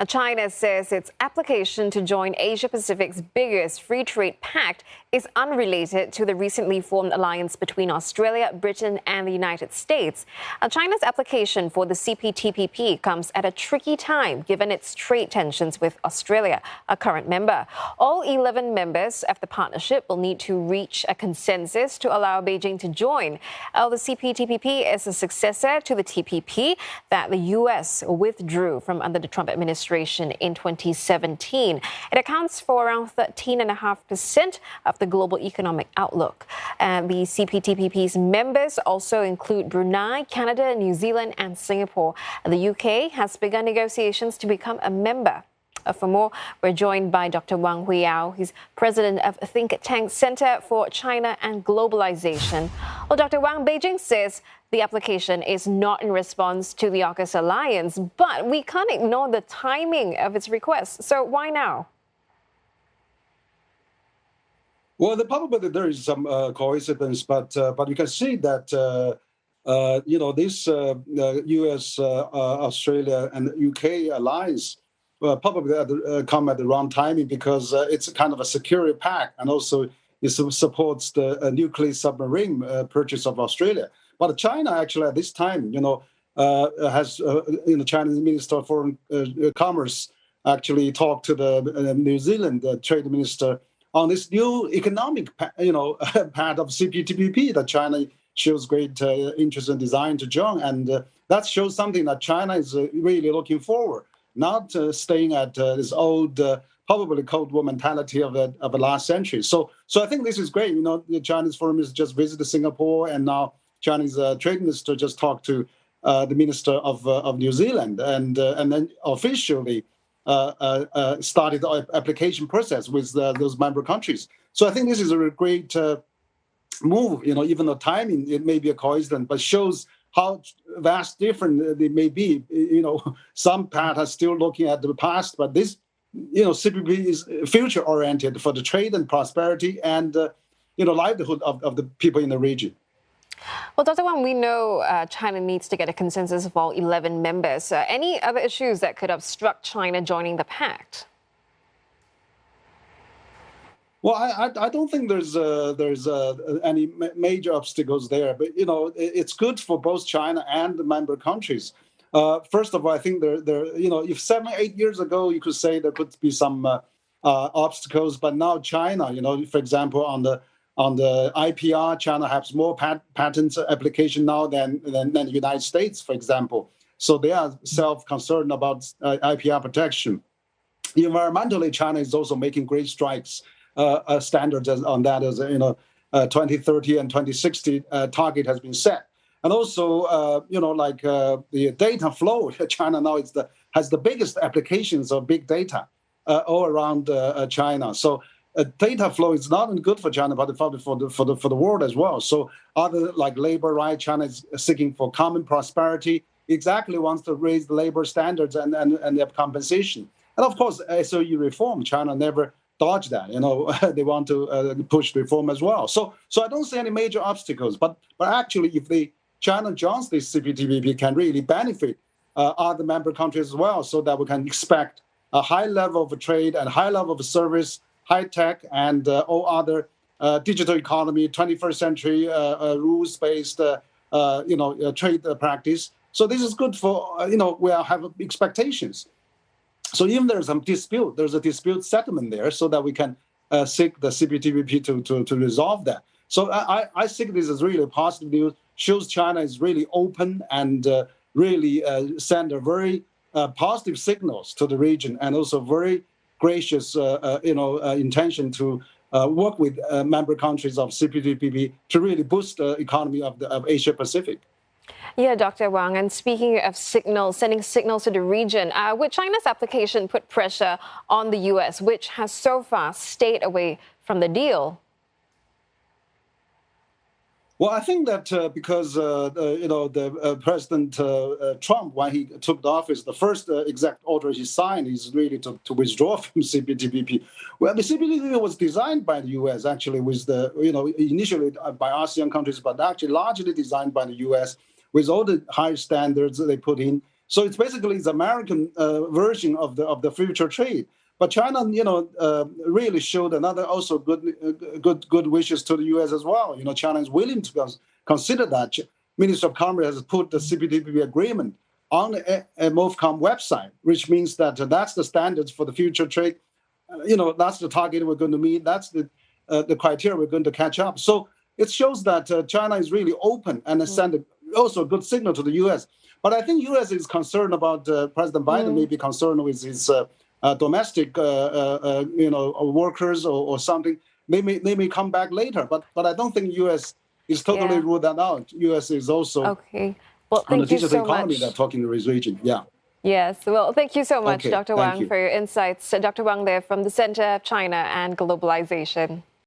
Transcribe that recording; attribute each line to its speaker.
Speaker 1: China says its application to join Asia-Pacific's biggest free trade pact is unrelated to the recently formed alliance between Australia, Britain, and the United States. China's application for the CPTPP comes at a tricky time given its trade tensions with Australia, a current member. All 11 members of the partnership will need to reach a consensus to allow Beijing to join. The CPTPP is a successor to the TPP that the U.S. withdrew from under the Trump administration in 2017. It accounts for around 13.5% of the global economic outlook. The CPTPP's members also include Brunei, Canada, New Zealand, and Singapore. The UK has begun negotiations to become a member. For more, we're joined by Dr. Wang Huiyao. He's president of think tank Center for China and Globalization. Well, Dr. Wang, Beijing says the application is not in response to the AUKUS alliance, but we can't ignore the timing of its request. So why now?
Speaker 2: Well, probably there is some coincidence, but you can see that this U.S., Australia, and UK alliance probably come at the wrong timing because it's kind of a security pact, and also it supports the nuclear submarine purchase of Australia. But China actually at this time, has Chinese Minister of Foreign Commerce actually talked to the New Zealand trade minister on this new economic, path of CPTPP that China shows great interest and desire to join, and that shows something that China is really looking forward, not staying at this old, probably Cold War mentality of the last century. So I think this is great. The Chinese foreign minister just visited Singapore, and now Chinese trade minister just talked to the minister of New Zealand, and then officially started the application process with those member countries. So I think this is a great move. Even the timing, it may be a coincidence, but shows how vast different they may be. Some part are still looking at the past, but this, CPP is future oriented for the trade and prosperity and, livelihood of the people in the region.
Speaker 1: Well, Dr. Wang, we know China needs to get a consensus of all 11 members. Any other issues that could obstruct China joining the pact?
Speaker 2: Well, I don't think there's any major obstacles there, but it's good for both China and the member countries. First of all, I think there if 7-8 years ago you could say there could be some obstacles, but now China, for example, on the IPR, China has more patent application now than the United States, for example. So they are self-concerned about IPR protection. Environmentally, China is also making great strides. Standards on that, as 2030 and 2060 target has been set, and also the data flow. China now has the biggest applications of big data all around China. So data flow is not only good for China, but for the world as well. So other like labor rights, China is seeking for common prosperity. Exactly wants to raise the labor standards and their compensation. And of course, SOE reform. China never dodge that. They want to push reform as well. So I don't see any major obstacles. But actually, if China joins this CPTPP, can really benefit other member countries as well, so that we can expect a high level of trade and high level of service, high tech, and all other digital economy, 21st century rules-based trade practice. So this is good for we have expectations. So even there's a dispute settlement there, so that we can seek the CPTPP to resolve that. So I think this is really positive news. Shows China is really open and really send a very positive signals to the region, and also very gracious intention to work with member countries of CPTPP to really boost the economy of Asia Pacific.
Speaker 1: Yeah, Dr. Wang, and speaking of signals, sending signals to the region, would China's application put pressure on the U.S., which has so far stayed away from the deal?
Speaker 2: Well, I think that because President Trump, when he took the office, the first executive order he signed is really to withdraw from CPTPP. Well, the CPTPP was designed by the U.S. actually, with initially by ASEAN countries, but actually largely designed by the U.S. with all the high standards that they put in. So it's basically the American version of the future trade. But China, really showed another also good wishes to the U.S. as well. China is willing to consider that. Minister of Commerce has put the CPTPP agreement on a MOFCOM website, which means that that's the standards for the future trade. That's the target we're going to meet. That's the criteria we're going to catch up. So it shows that China is really open and has sent also a good signal to the U.S. But I think U.S. is concerned about President Biden may be concerned with his domestic, workers or something. They may come back later. But I don't think U.S. is totally ruled that out. U.S. is also
Speaker 1: okay. Well,
Speaker 2: on the
Speaker 1: thank you
Speaker 2: digital
Speaker 1: so
Speaker 2: economy
Speaker 1: much.
Speaker 2: that's talking to this region. Yeah.
Speaker 1: Yes. Well, thank you so much,
Speaker 2: Okay,
Speaker 1: Dr.
Speaker 2: thank
Speaker 1: Wang,
Speaker 2: you.
Speaker 1: for your insights. Dr. Wang there from the Center of China and Globalization.